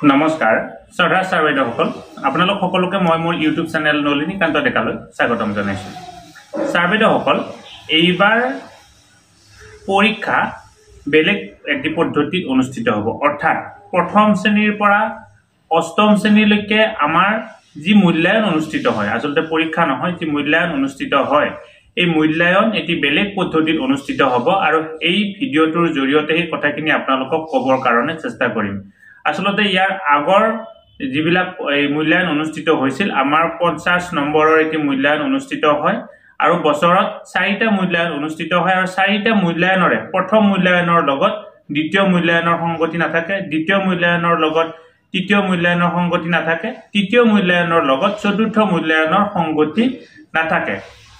নমস্কাৰ শ্ৰদ্ধা ছাৰ বাইদেউসকল আপোনালোক সকলোকে মই মোৰ ইউটিউব চেনেল নলিনীকান্ত ডেকালৈ স্বাগতম জনাইছোঁ। ছাৰ বাইদেউসকল এইবাৰ পৰীক্ষা বেলেগ এটি পদ্ধতিত অনুষ্ঠিত হ'ব, অৰ্থাৎ প্ৰথম শ্ৰেণীৰ পৰা অষ্টম শ্ৰেণীলৈকে আমাৰ যি মূল্যায়ন অনুষ্ঠিত হয়, আচলতে পৰীক্ষা নহয়, যি মূল্যায়ন অনুষ্ঠিত হয় এই মূল্যায়ন এটি বেলেগ পদ্ধতিত অনুষ্ঠিত হ'ব আৰু এই ভিডিঅ'টোৰ জৰিয়তে এই কথাখিনি আপোনালোকক ক'বৰ কাৰণে চেষ্টা কৰিম। আসলতে ইয়াৰ আগৰ যিবিলাক মূল্যায়ন অনুষ্ঠিত হৈছিল আমাৰ 50 নম্বৰৰ এটি মূল্যায়ন অনুষ্ঠিত হয় আৰু বছৰত 4টা মূল্যায়ন অনুষ্ঠিত হয় আৰু 4টা মূল্যায়নৰে প্ৰথম মূল্যায়নৰ লগত দ্বিতীয় মূল্যায়নৰ সংগতি নাথাকে, দ্বিতীয় মূল্যায়নৰ লগত তৃতীয় মূল্যায়নৰ সংগতি নাথাকে, তৃতীয় মূল্যায়নৰ লগত চতুৰ্থ মূল্যায়নৰ সংগতি নাথাকে।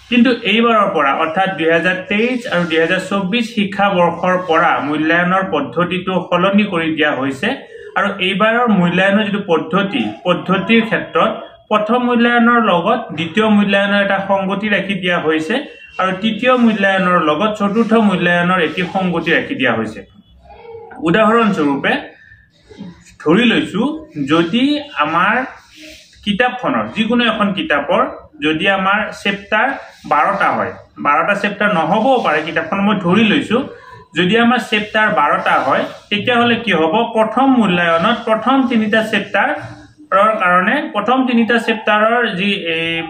কিন্তু এইবাৰৰ পৰা অৰ্থাৎ 2023 আৰু 2024 শিক্ষাবৰ্ষৰ পৰা মূল্যায়নৰ পদ্ধতিটো সলনি কৰি দিয়া হৈছে আৰু এইবাৰৰ মূল্যায়নৰ যিটো পদ্ধতিৰ ক্ষেত্ৰত প্ৰথম মূল্যায়নৰ লগত দ্বিতীয় মূল্যায়নৰ এটা সংগতি ৰাখি দিয়া হৈছে আৰু তৃতীয় মূল্যায়নৰ লগত চতুৰ্থ মূল্যায়নৰ এটি সংগতি ৰাখি দিয়া হৈছে। উদাহৰণস্বৰূপে ধৰি লৈছো, যদি আমাৰ কিতাপখনৰ যিকোনো এখন কিতাপৰ যদি আমাৰ চেপ্টাৰ 12টা হয়, 12টা চেপ্টাৰ নহবও পাৰে, কিতাপখন মই ধৰি লৈছো, যদি আমাৰ চেপ্টাৰ 12টা হয় তেতিয়াহ'লে কি হ'ব, প্ৰথম মূল্যায়নত প্ৰথম 3টা চেপ্টাৰৰ কাৰণে প্ৰথম 3টা চেপ্টাৰৰ যি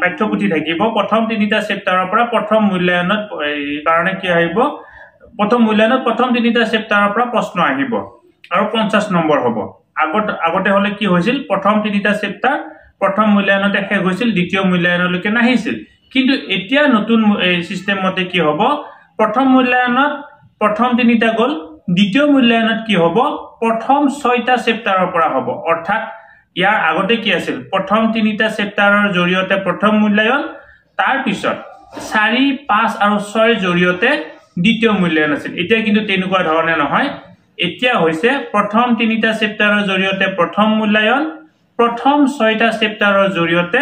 পাঠ্যপুথি থাকিব, প্ৰথম 3টা চেপ্টাৰৰ পৰা প্ৰথম মূল্যায়নত কাৰণে কি আহিব, প্ৰথম মূল্যায়নত প্ৰথম 3টা চেপ্টাৰৰ পৰা প্ৰশ্ন আহিব আৰু 50 নম্বৰ হ'ব। আগতে হলে কি হৈছিল, প্ৰথম 3টা চেপ্টাৰ প্ৰথম মূল্যায়নতে শেষ হৈছিল, দ্বিতীয় মূল্যায়নলৈকে নাহিছিল। কিন্তু এতিয়া নতুন সিস্টেম মতে কি হ'ব, প্ৰথম মূল্যায়নত প্ৰথম 3টা গ'ল, দ্বিতীয় মূল্যায়নত কি হ'ব, প্ৰথম 6টা চেপ্টাৰৰ পৰা হ'ব। অৰ্থাৎ ইয়াৰ আগতে কি আছিল, প্ৰথম 3টা চেপ্টাৰৰ জৰিয়তে প্ৰথম মূল্যায়ন, তাৰ পিছত 4, 5 আৰু 6ৰ জৰিয়তে দ্বিতীয় মূল্যায়ন আছিল। এতিয়া কিন্তু তেনেকুৱা ধৰণে নহয়, এতিয়া হৈছে প্ৰথম 3টা চেপ্টাৰৰ জৰিয়তে প্ৰথম মূল্যায়ন, প্ৰথম 6টা চেপ্টাৰৰ জৰিয়তে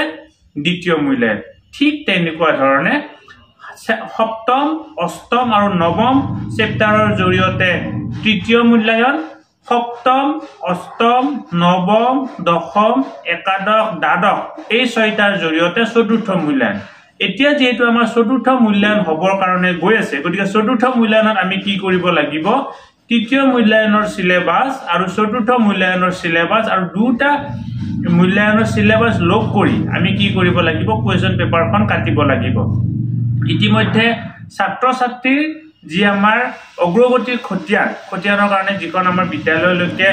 দ্বিতীয় মূল্যায়ন। ঠিক তেনেকুৱা ধৰণে সপ্তম, অষ্টম আৰু নৱম চেপ্টাৰৰ জৰিয়তে তৃতীয় মূল্যায়ন, সপ্তম, অষ্টম, নৱম, দশম, একাদশ, দ্বাদশ এই 6টাৰ জৰিয়তে চতুৰ্থ মূল্যায়ন। এতিয়া যেহেতু আমাৰ চতুৰ্থ মূল্যায়ন হ'বৰ কাৰণে গৈ আছে, গতিকে চতুৰ্থ মূল্যায়নত আমি কি কৰিব লাগিব, তৃতীয় মূল্যায়নৰ সিলেবাস আৰু চতুৰ্থ মূল্যায়নৰ সিলেবাস আৰু দুটা মূল্যায়নৰ সিলেবাস লগ কৰি আমি কি কৰিব লাগিব, কুৱেশ্যন পেপাৰখন কাটিব লাগিব। ইতিমধ্যে ছাত্ৰ ছাত্ৰীৰ যি আমাৰ অগ্ৰগতিৰ খতিয়ানৰ কাৰণে যিখন আমাৰ বিদ্যালয়লৈকে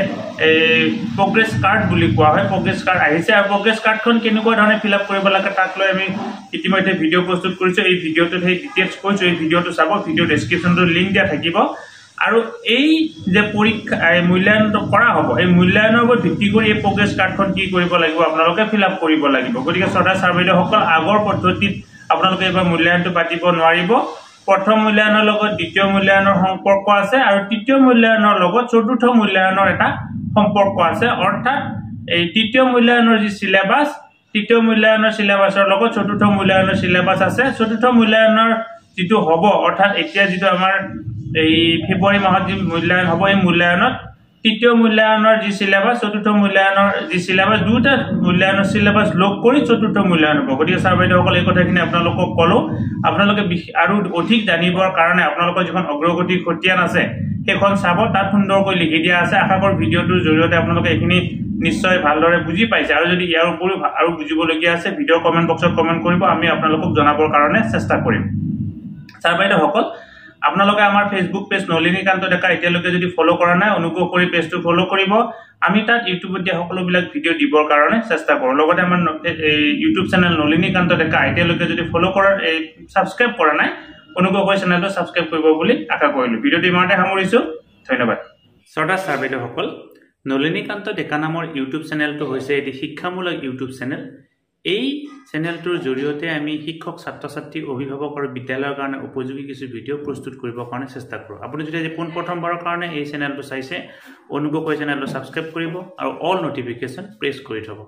প্ৰগ্ৰেছ কাৰ্ড বুলি কোৱা হয়, প্ৰগ্ৰেছ কাৰ্ড আহিছে আৰু প্ৰগ্ৰেছ কাৰ্ডখন কেনেকুৱা ধৰণে ফিল আপ কৰিব লাগে তাক লৈ আমি ইতিমধ্যে ভিডিঅ' প্ৰস্তুত কৰিছোঁ। এই ভিডিঅ'টোত সেই ডিটেইলছ কৈছোঁ, এই ভিডিঅ'টো চাব, ভিডিঅ' ডেছক্ৰিপশ্যনটো লিংক দিয়া থাকিব। আৰু এই যে পৰীক্ষা মূল্যায়নটো কৰা হ'ব, এই মূল্যায়নৰ ওপৰত ভিত্তি কৰি এই প্ৰগ্ৰেছ কাৰ্ডখন কি কৰিব লাগিব, আপোনালোকে ফিল আপ কৰিব লাগিব। গতিকে শ্ৰদ্ধা ছাৰ বাইদেউসকল, আগৰ পদ্ধতিত আপোনালোকে এইবাৰ মূল্যায়নটো পাতিব নোৱাৰিব। প্ৰথম মূল্যায়নৰ লগত দ্বিতীয় মূল্যায়নৰ সম্পৰ্ক আছে আৰু তৃতীয় মূল্যায়নৰ লগত চতুৰ্থ মূল্যায়নৰ এটা সম্পৰ্ক আছে। অৰ্থাৎ এই তৃতীয় মূল্যায়নৰ যি সিলেবাস, তৃতীয় মূল্যায়নৰ সিলেবাসৰ লগত চতুৰ্থ মূল্যায়নৰ সিলেবাস আছে। চতুৰ্থ মূল্যায়নৰ যিটো হ'ব, অৰ্থাৎ এতিয়া যিটো আমাৰ এই ফেব্ৰুৱাৰী মাহত যি মূল্যায়ন হ'ব, এই মূল্যায়নত তৃতীয় মূল্যায়নৰ যি সিলেবাস, চতুৰ্থ মূল্যায়নৰ যি সিলেবাস, দুটা মূল্যায়নৰ সিলেবাস লগ কৰি চতুৰ্থ মূল্যায়ন হ'ব। গতিকে ছাৰ বাইদেউসকল, এই কথাখিনি আপোনালোকক ক'লো। আপোনালোকে আৰু অধিক জানিবৰ কাৰণে আপোনালোকৰ যিখন অগ্ৰগতিৰ খতিয়ান আছে সেইখন চাব, তাত সুন্দৰকৈ লিখি দিয়া আছে। আশা কৰোঁ ভিডিঅ'টোৰ জৰিয়তে আপোনালোকে এইখিনি নিশ্চয় ভালদৰে বুজি পাইছে আৰু যদি ইয়াৰ উপৰিও আৰু বুজিবলগীয়া আছে ভিডিঅ'ৰ কমেণ্ট বক্সত কমেণ্ট কৰিব, আমি আপোনালোকক জনাবৰ কাৰণে চেষ্টা কৰিম। ছাৰ বাইদেউসকল, আপোনালোকে আমাৰ ফেচবুক পেজ নলিনীকান্ত ডেকা এতিয়ালৈকে যদি ফ'ল' কৰা নাই, অনুগ্ৰহ কৰি পেজটো ফ'ল' কৰিব। আমি তাত ইউটিউবত দিয়া সকলোবিলাক ভিডিঅ' দিবৰ কাৰণে চেষ্টা কৰোঁ। লগতে আমাৰ ইউটিউব চেনেল নলিনীকান্ত ডেকা এতিয়ালৈকে যদি ফ'ল' কৰাৰ ছাবস্ক্ৰাইব কৰা নাই, অনুগ্ৰহ কৰি চেনেলটো ছাবস্ক্ৰাইব কৰিব বুলি আশা কৰিলোঁ। ভিডিঅ'টো ইমানতে সামৰিছোঁ, ধন্যবাদ। শ্ৰদ্ধা ছাৰ বাইদেউসকল, নলিনীকান্ত ডেকা নামৰ ইউটিউব চেনেলটো হৈছে এটি শিক্ষামূলক ইউটিউব চেনেল। এই চেনেলটোৰ জৰিয়তে আমি শিক্ষক, ছাত্ৰ ছাত্ৰী, অভিভাৱক আৰু বিদ্যালয়ৰ কাৰণে উপযোগী কিছু ভিডিঅ' প্ৰস্তুত কৰিবৰ কাৰণে চেষ্টা কৰোঁ। আপুনি যদি আজি পোনপ্ৰথমবাৰৰ কাৰণে এই চেনেলটো চাইছে, অনুগ্ৰহ কৰি চেনেলটো ছাবস্ক্ৰাইব কৰিব আৰু অল নটিফিকেশ্যন প্ৰেছ কৰি থ'ব।